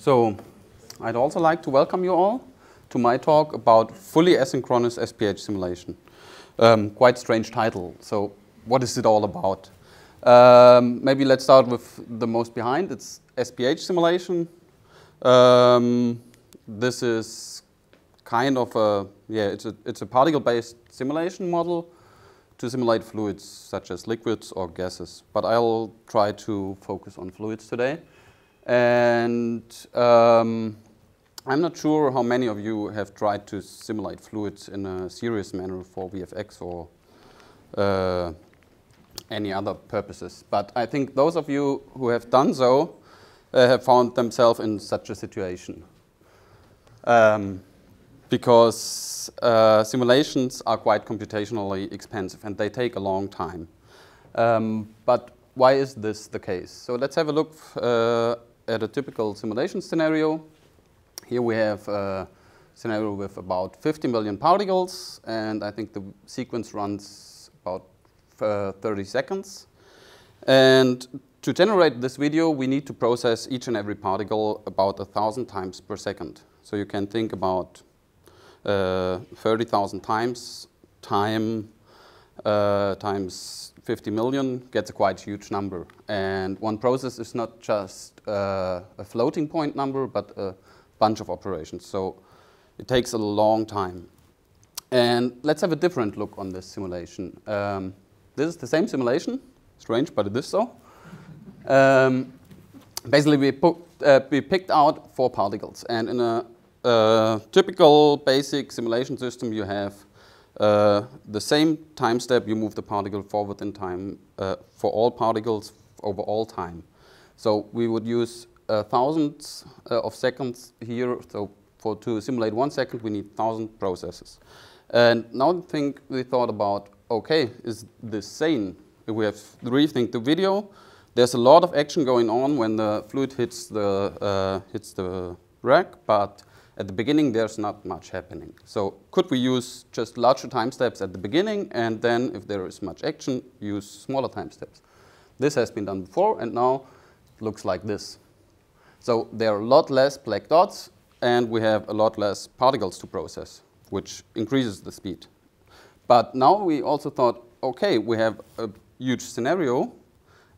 So, I'd also like to welcome you all to my talk about fully asynchronous SPH simulation. Quite strange title. So, what is it all about? Maybe let's start with the most behind. It's SPH simulation. This is kind of a it's a particle-based simulation model to simulate fluids such as liquids or gases. But I'll try to focus on fluids today. And I'm not sure how many of you have tried to simulate fluids in a serious manner for VFX or any other purposes. But I think those of you who have done so have found themselves in such a situation. Because simulations are quite computationally expensive and they take a long time. But why is this the case? So let's have a look at a typical simulation scenario. Here we have a scenario with about 50 million particles, and I think the sequence runs about 30 seconds. And to generate this video, we need to process each and every particle about 1,000 times per second. So you can think about 30,000 times times 50 million gets a quite huge number. And one process is not just a floating point number, but a bunch of operations. So it takes a long time. And let's have a different look on this simulation. This is the same simulation. Strange, but it is so. Basically, we picked out 4 particles. And in a typical basic simulation system, you have the same time step. You move the particle forward in time for all particles over all time. So we would use thousands of seconds here. So to simulate 1 second, we need 1,000 processes. And now the thing we thought about, okay, is this sane? If we have rethink the video, there's a lot of action going on when the fluid hits the rack, but at the beginning, there's not much happening. So could we use just larger time steps at the beginning, and then if there is much action, use smaller time steps? This has been done before, and now it looks like this. So there are a lot less black dots, and we have a lot less particles to process, which increases the speed. But now we also thought, okay, we have a huge scenario,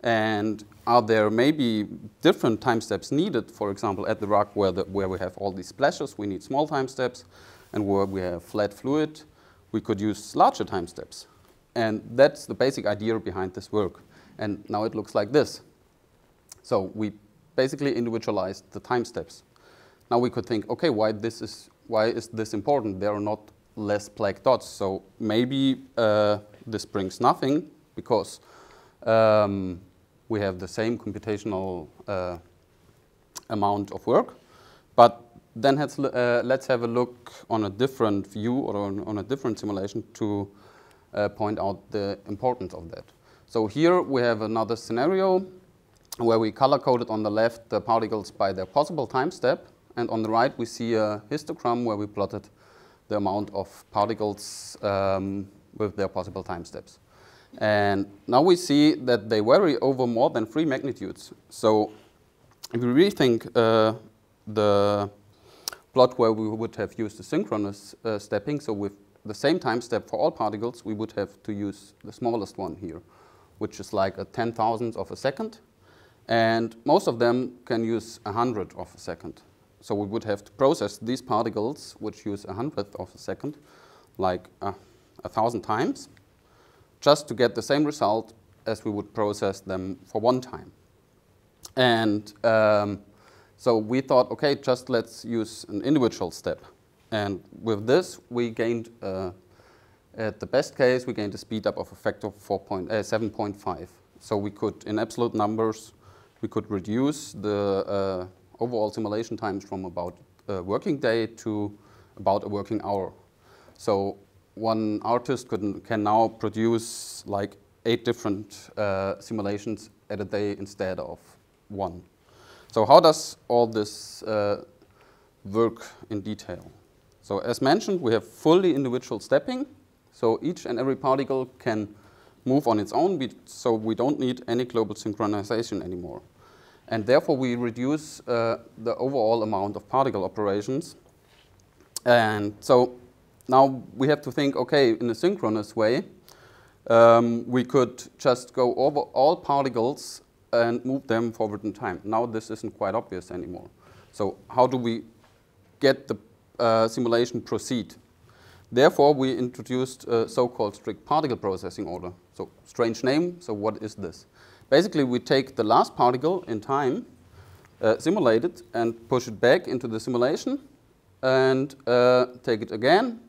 and are there maybe different time steps needed? For example, at the rock where we have all these splashes, we need small time steps, and where we have flat fluid, we could use larger time steps. And that's the basic idea behind this work. And now it looks like this. So we basically individualized the time steps. Now we could think, okay, why is this important? There are not less black dots, so maybe this brings nothing because we have the same computational amount of work. But then let's have a look on a different view or on a different simulation to point out the importance of that. So here we have another scenario where we color-coded on the left the particles by their possible time step, and on the right we see a histogram where we plotted the amount of particles with their possible time steps. And now we see that they vary over more than 3 magnitudes. So if we rethink the plot where we would have used the synchronous stepping, so with the same time step for all particles, we would have to use the smallest one here, which is like a 10,000th of a second. And most of them can use 100th of a second. So we would have to process these particles, which use 100th of a second, like 1,000 times, just to get the same result as we would process them for 1 time. And so we thought, okay, just let's use an individual step. And with this, we gained, at the best case, we gained a speed up of a factor of 7.5. So we could, in absolute numbers, we could reduce the overall simulation times from about a working day to about a working hour. So one artist can now produce like 8 different simulations at a day instead of 1. So how does all this work in detail? So as mentioned, we have fully individual stepping. So each and every particle can move on its own, so we don't need any global synchronization anymore. And therefore, we reduce the overall amount of particle operations. And so now we have to think, okay, in a synchronous way, we could just go over all particles and move them forward in time. Now this isn't quite obvious anymore. So how do we get the simulation proceed? Therefore, we introduced a so-called strict particle processing order. So strange name, so what is this? Basically, we take the last particle in time, simulate it, and push it back into the simulation, and take it again,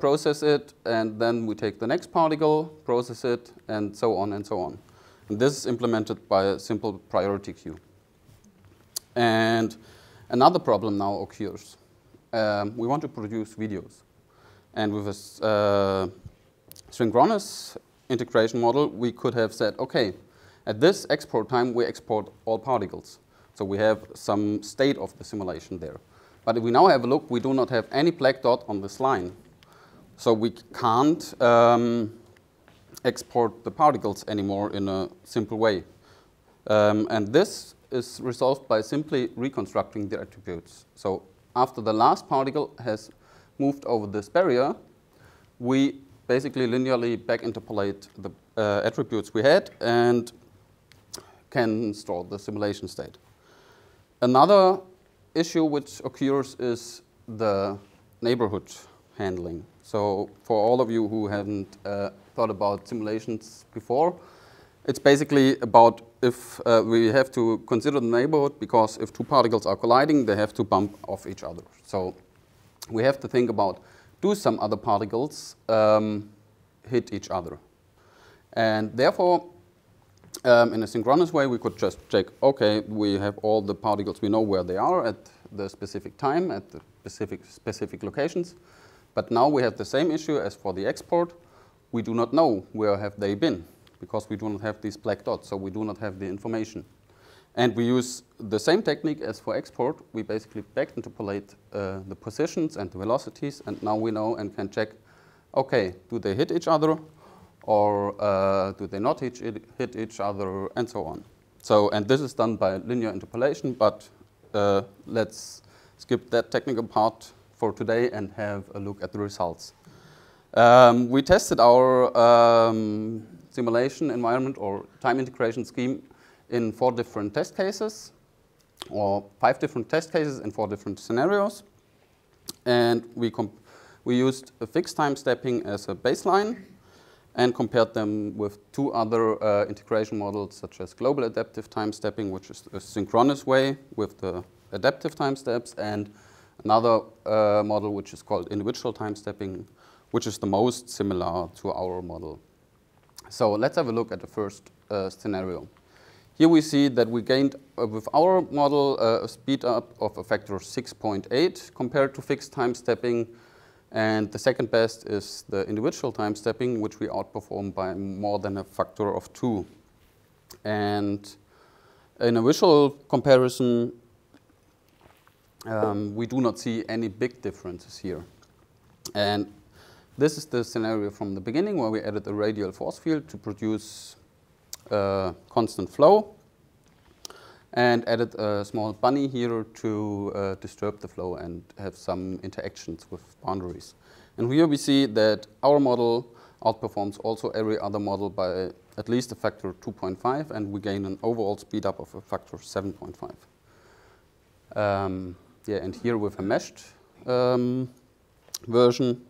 process it, and then we take the next particle, process it, and so on and so on. And this is implemented by a simple priority queue. And another problem now occurs. We want to produce videos. And with a synchronous integration model, we could have said, okay, at this export time, we export all particles. So we have some state of the simulation there. But if we now have a look, we do not have any black dot on this line. So we can't export the particles anymore in a simple way. And this is resolved by simply reconstructing the attributes. So after the last particle has moved over this barrier, we basically linearly back interpolate the attributes we had and can store the simulation state. Another issue which occurs is the neighborhood handling. So for all of you who haven't thought about simulations before, it's basically about if we have to consider the neighborhood, because if two particles are colliding, they have to bump off each other. So we have to think about, do some other particles hit each other? And therefore, in a synchronous way, we could just check, okay, we have all the particles, we know where they are at the specific time, at the specific locations. But now we have the same issue as for the export. We do not know where have they been, because we do not have these black dots, so we do not have the information. And we use the same technique as for export. We basically back interpolate the positions and the velocities, and now we know and can check, okay, do they hit each other, or do they not hit each other, and so on. So, and this is done by linear interpolation, but let's skip that technical part for today and have a look at the results. We tested our simulation environment or time integration scheme in 4 different test cases, or 5 different test cases in 4 different scenarios. And we used a fixed time stepping as a baseline and compared them with 2 other integration models, such as global adaptive time stepping, which is a synchronous way with the adaptive time steps, and another model which is called individual time stepping, which is the most similar to our model. So let's have a look at the first scenario. Here we see that we gained, with our model, a speed up of a factor 6.8 compared to fixed time stepping. And the second best is the individual time stepping, which we outperform by more than a factor of 2. And in a visual comparison, we do not see any big differences here. And this is the scenario from the beginning, where we added a radial force field to produce constant flow, and added a small bunny here to disturb the flow and have some interactions with boundaries. And here we see that our model outperforms also every other model by at least a factor 2.5, and we gain an overall speed up of a factor 7.5. Yeah, and here with a meshed version.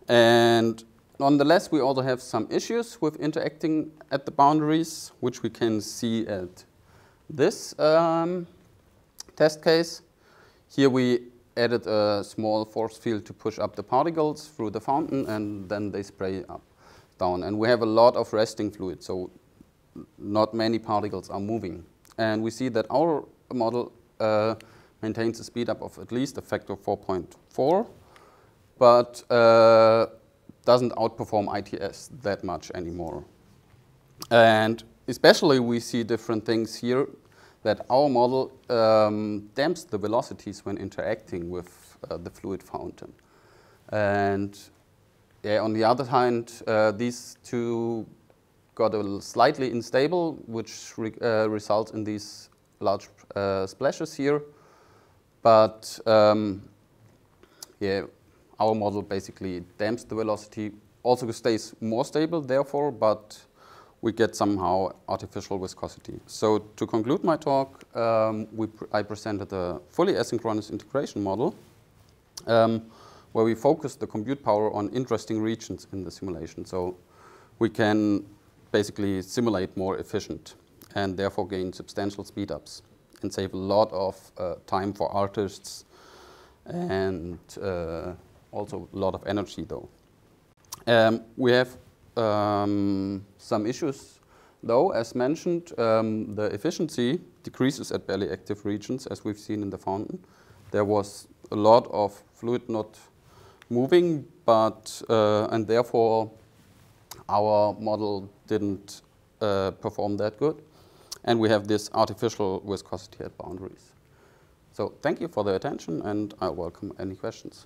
And nonetheless, we also have some issues with interacting at the boundaries, which we can see at this test case. Here we added a small force field to push up the particles through the fountain, and then they spray down. And we have a lot of resting fluid, so not many particles are moving. And we see that our model maintains a speed up of at least a factor 4.4, but doesn't outperform ITS that much anymore. And especially we see different things here, that our model damps the velocities when interacting with the fluid fountain. And yeah, on the other hand, these two got a little slightly unstable, which results in these large splashes here, but yeah, our model basically damps the velocity, also stays more stable therefore, but we get somehow artificial viscosity. So to conclude my talk, I presented a fully asynchronous integration model where we focus the compute power on interesting regions in the simulation. So we can basically simulate more efficient and therefore gain substantial speedups and save a lot of time for artists and also a lot of energy though. We have some issues though, as mentioned. The efficiency decreases at barely active regions, as we've seen in the fountain. There was a lot of fluid not moving, but and therefore our model didn't perform that good. And we have this artificial viscosity at boundaries. So thank you for the attention, and I welcome any questions.